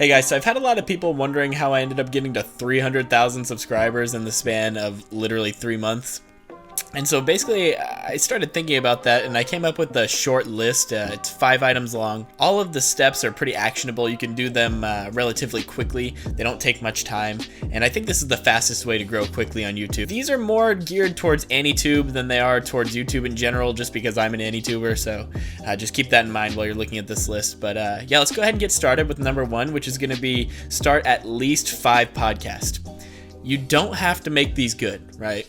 Hey guys, so I've had a lot of people wondering how I ended up getting to 300,000 subscribers in the span of literally 3 months. And so basically, I started thinking about that, and I came up with a short list. It's 5 items long. All of the steps are pretty actionable. You can do them relatively quickly. They don't take much time, and I think this is the fastest way to grow quickly on YouTube. These are more geared towards AnyTube than they are towards YouTube in general, just because I'm an AnyTuber, so just keep that in mind while you're looking at this list. But yeah, let's go ahead and get started with number 1, which is going to be start at least 5 podcasts. You don't have to make these good, right?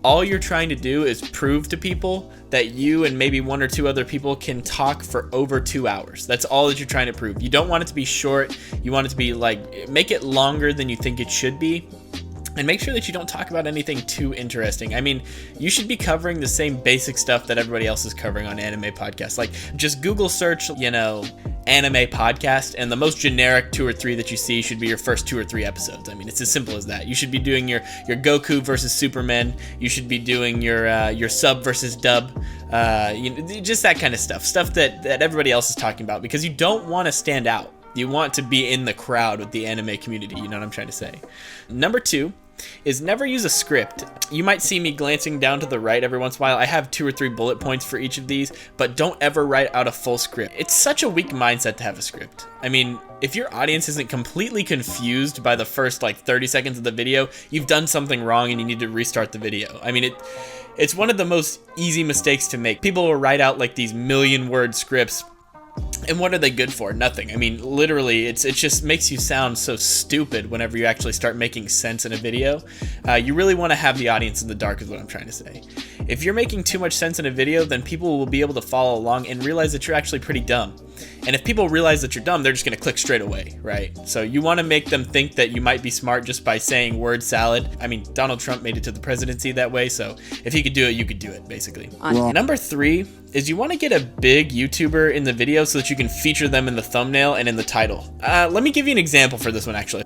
All you're trying to do is prove to people that you and maybe 1 or 2 other people can talk for over 2 hours. That's all that you're trying to prove. You don't want it to be short. You want it to be like, make it longer than you think it should be. And make sure that you don't talk about anything too interesting. I mean, you should be covering the same basic stuff that everybody else is covering on anime podcasts. Like, just Google search, anime podcast, and the most generic 2 or 3 that you see should be your first 2 or 3 episodes. I mean, it's as simple as that. You should be doing your Goku versus Superman. You should be doing your sub versus dub. Just that kind of stuff. Stuff that everybody else is talking about, because you don't want to stand out. You want to be in the crowd with the anime community. You know what I'm trying to say. Number 2 is never use a script. You might see me glancing down to the right every once in a while. I have 2 or 3 bullet points for each of these, but don't ever write out a full script. It's such a weak mindset to have a script. I mean, if your audience isn't completely confused by the first 30 seconds of the video, you've done something wrong and you need to restart the video. I mean, it's one of the most easy mistakes to make. People will write out these million-word scripts. And what are they good for? Nothing. I mean, literally, it just makes you sound so stupid whenever you actually start making sense in a video. You really want to have the audience in the dark is what I'm trying to say. If you're making too much sense in a video, then people will be able to follow along and realize that you're actually pretty dumb. And if people realize that you're dumb, they're just going to click straight away, right? So you want to make them think that you might be smart just by saying word salad. I mean, Donald Trump made it to the presidency that way, so if he could do it, you could do it, basically. Yeah. Number 3 is you want to get a big YouTuber in the video so that you can feature them in the thumbnail and in the title. Let me give you an example for this one, actually.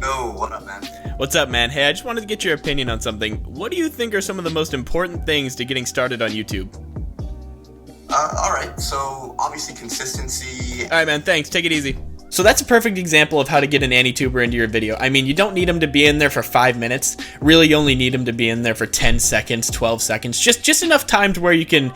Yo, what up, man? What's up, man? Hey, I just wanted to get your opinion on something. What do you think are some of the most important things to getting started on YouTube? Alright, so obviously consistency. Alright, man, thanks. Take it easy. So that's a perfect example of how to get an AnyTuber into your video. I mean, you don't need them to be in there for 5 minutes. Really, you only need them to be in there for 10 seconds, 12 seconds. Just enough time to where you can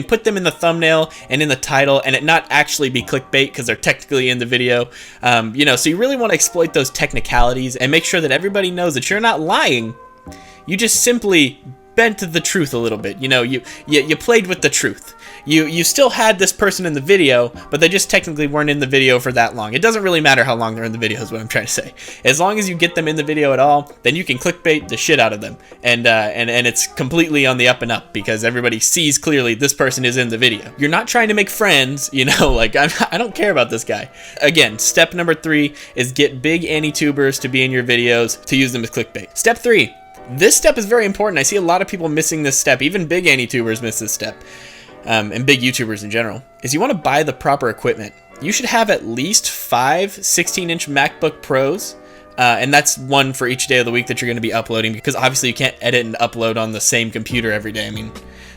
put them in the thumbnail and in the title and it not actually be clickbait because they're technically in the video. So you really want to exploit those technicalities and make sure that everybody knows that you're not lying. You just simply bent the truth a little bit. You played with the truth. You still had this person in the video, but they just technically weren't in the video for that long. It doesn't really matter how long they're in the video is what I'm trying to say. As long as you get them in the video at all, then you can clickbait the shit out of them. And it's completely on the up and up because everybody sees clearly this person is in the video. You're not trying to make friends, I don't care about this guy. Again, step number 3 is get big AnyTubers to be in your videos to use them as clickbait. Step 3. This step is very important. I see a lot of people missing this step. Even big AnyTubers miss this step. And big YouTubers in general, is you want to buy the proper equipment. You should have at least 5 16-inch MacBook Pros, and that's one for each day of the week that you're going to be uploading, because obviously you can't edit and upload on the same computer every day. I mean,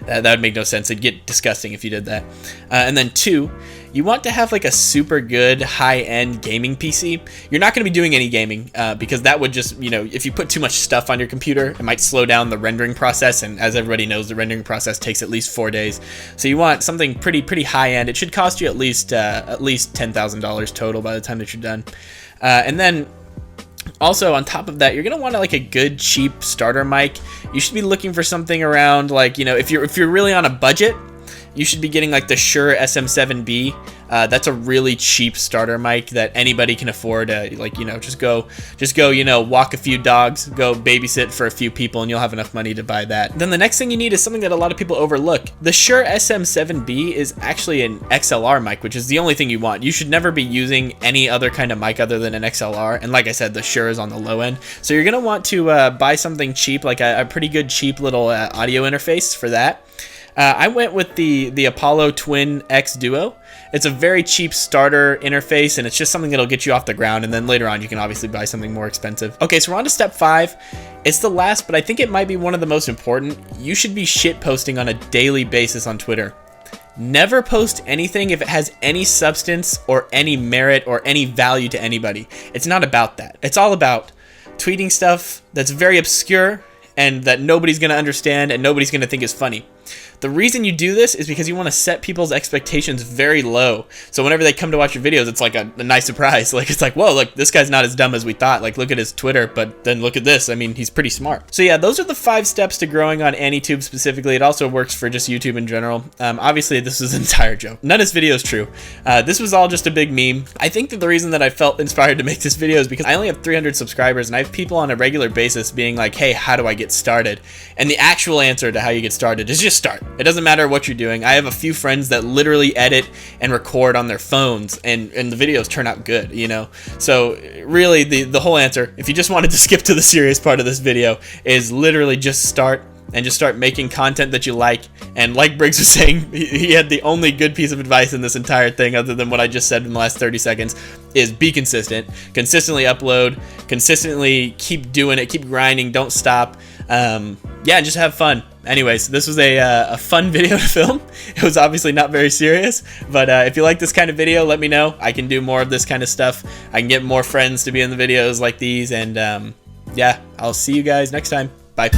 that would make no sense. It'd get disgusting if you did that. And then 2, you want to have a super good high-end gaming PC. You're not going to be doing any gaming because that would just, if you put too much stuff on your computer, it might slow down the rendering process. And as everybody knows, the rendering process takes at least 4 days. So you want something pretty high-end. It should cost you at least $10,000 total by the time that you're done. And then also, on top of that, you're going to want a good, cheap starter mic. You should be looking for something around, if you're really on a budget, you should be getting the Shure SM7B. That's a really cheap starter mic that anybody can afford. Just go, walk a few dogs, go babysit for a few people, and you'll have enough money to buy that. Then the next thing you need is something that a lot of people overlook. The Shure SM7B is actually an XLR mic, which is the only thing you want. You should never be using any other kind of mic other than an XLR. And like I said, the Shure is on the low end. So you're gonna want to buy something cheap, like a pretty good cheap little audio interface for that. I went with the Apollo Twin X Duo. It's a very cheap starter interface, and it's just something that'll get you off the ground, and then later on you can obviously buy something more expensive. Okay, so we're on to step 5. It's the last, but I think it might be one of the most important. You should be shit posting on a daily basis on Twitter. Never post anything if it has any substance or any merit or any value to anybody. It's not about that. It's all about tweeting stuff that's very obscure and that nobody's going to understand and nobody's going to think is funny. The reason you do this is because you want to set people's expectations very low. So whenever they come to watch your videos, it's like a nice surprise. Like, it's like, whoa, look, this guy's not as dumb as we thought. Like, look at his Twitter, but then look at this. I mean, he's pretty smart. So yeah, those are the 5 steps to growing on AnyTube specifically. It also works for just YouTube in general. Obviously, this is an entire joke. None of this video is true. This was all just a big meme. I think that the reason that I felt inspired to make this video is because I only have 300 subscribers, and I have people on a regular basis being like, hey, how do I get started? And the actual answer to how you get started is just start. It doesn't matter what you're doing. I have a few friends that literally edit and record on their phones, and the videos turn out good, you know? So really, the whole answer, if you just wanted to skip to the serious part of this video, is literally just start, and just start making content that you like. And like Briggs was saying, he had the only good piece of advice in this entire thing, other than what I just said in the last 30 seconds, is be consistent. Consistently upload, consistently keep doing it, keep grinding, don't stop. Yeah, just have fun. Anyways, this was a fun video to film. It was obviously not very serious, but if you like this kind of video, let me know. I can do more of this kind of stuff. I can get more friends to be in the videos like these, and yeah, I'll see you guys next time. Bye.